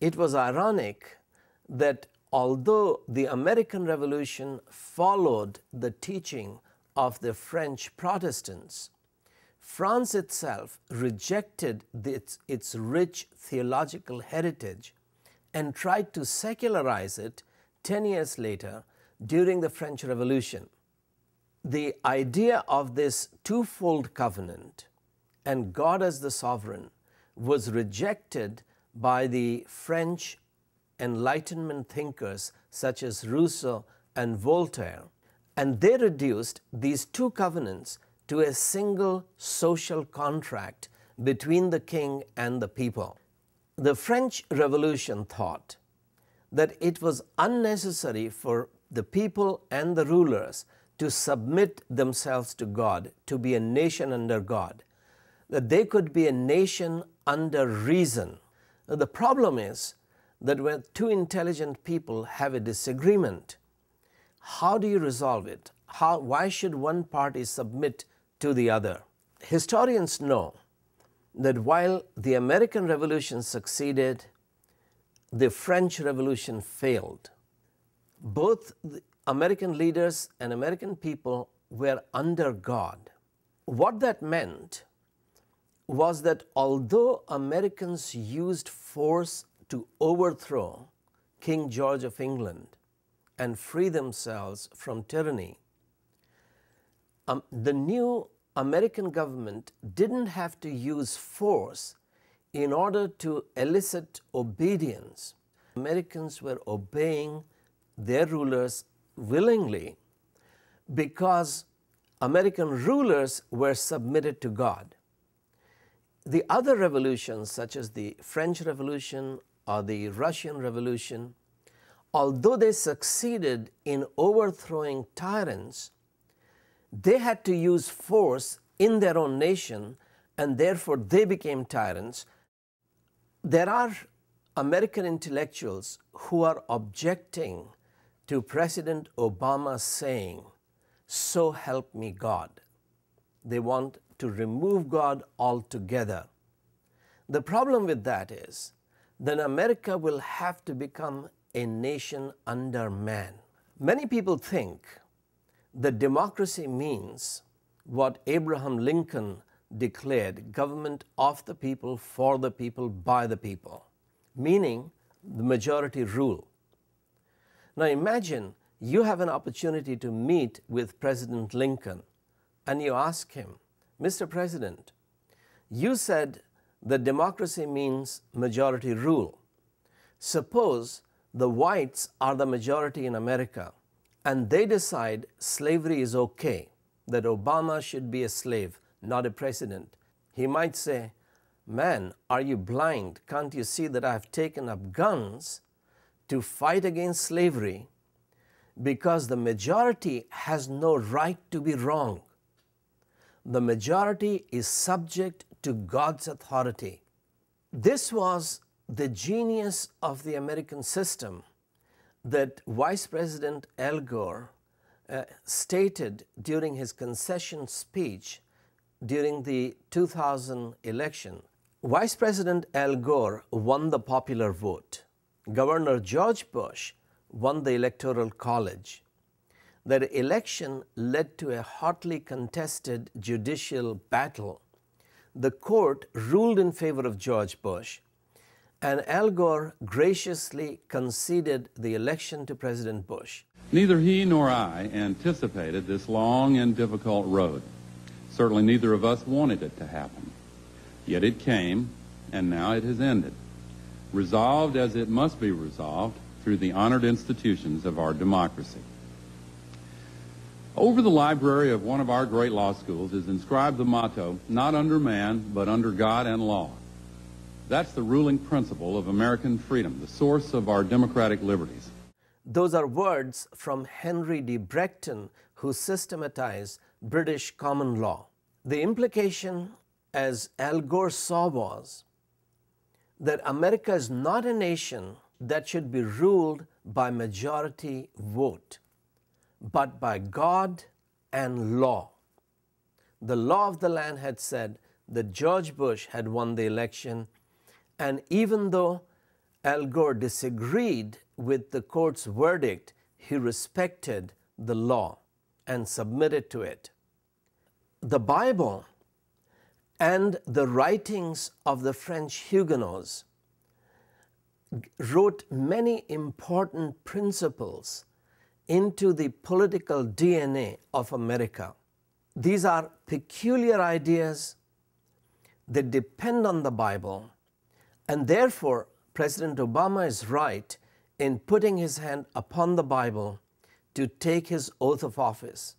It was ironic that although the American Revolution followed the teaching of the French Protestants, France itself rejected its rich theological heritage and tried to secularize it 10 years later during the French Revolution. The idea of this twofold covenant and God as the sovereign was rejected by the French Enlightenment thinkers such as Rousseau and Voltaire, and they reduced these two covenants to a single social contract between the king and the people. The French Revolution thought that it was unnecessary for the people and the rulers to submit themselves to God, to be a nation under God, that they could be a nation under reason. Now, the problem is that when two intelligent people have a disagreement, how do you resolve it? Why should one party submit to the other? Historians know that while the American Revolution succeeded, the French Revolution failed. Both the American leaders and American people were under God. What that meant was that although Americans used force to overthrow King George of England and free themselves from tyranny, the new American government didn't have to use force in order to elicit obedience. Americans were obeying their rulers willingly because American rulers were submitted to God. The other revolutions, such as the French Revolution or the Russian Revolution, although they succeeded in overthrowing tyrants, they had to use force in their own nation, and therefore they became tyrants. There are American intellectuals who are objecting to President Obama saying, "So help me God." They want to remove God altogether. The problem with that is that America will have to become a nation under man. Many people think that democracy means what Abraham Lincoln declared, government of the people, for the people, by the people, meaning the majority rule. Now imagine you have an opportunity to meet with President Lincoln and you ask him, "Mr. President, you said that democracy means majority rule. Suppose the whites are the majority in America and they decide slavery is okay, that Obama should be a slave, not a president." He might say, "Man, are you blind? Can't you see that I have taken up guns to fight against slavery because the majority has no right to be wrong. The majority is subject to God's authority." This was the genius of the American system that Vice President Al Gore stated during his concession speech during the 2000 election. Vice President Al Gore won the popular vote. Governor George Bush won the Electoral College. That election led to a hotly contested judicial battle. The court ruled in favor of George Bush, and Al Gore graciously conceded the election to President Bush. Neither he nor I anticipated this long and difficult road. Certainly neither of us wanted it to happen. Yet it came, and now it has ended, resolved as it must be resolved through the honored institutions of our democracy. Over the library of one of our great law schools is inscribed the motto, "Not under man, but under God and law." That's the ruling principle of American freedom, the source of our democratic liberties. Those are words from Henry D. Brecton, who systematized British common law. The implication, as Al Gore saw, was that America is not a nation that should be ruled by majority vote, but by God and law. The law of the land had said that George Bush had won the election, and even though Al Gore disagreed with the court's verdict, he respected the law and submitted to it. The Bible and the writings of the French Huguenots wrote many important principles into the political DNA of America. These are peculiar ideas that depend on the Bible, and therefore President Obama is right in putting his hand upon the Bible to take his oath of office.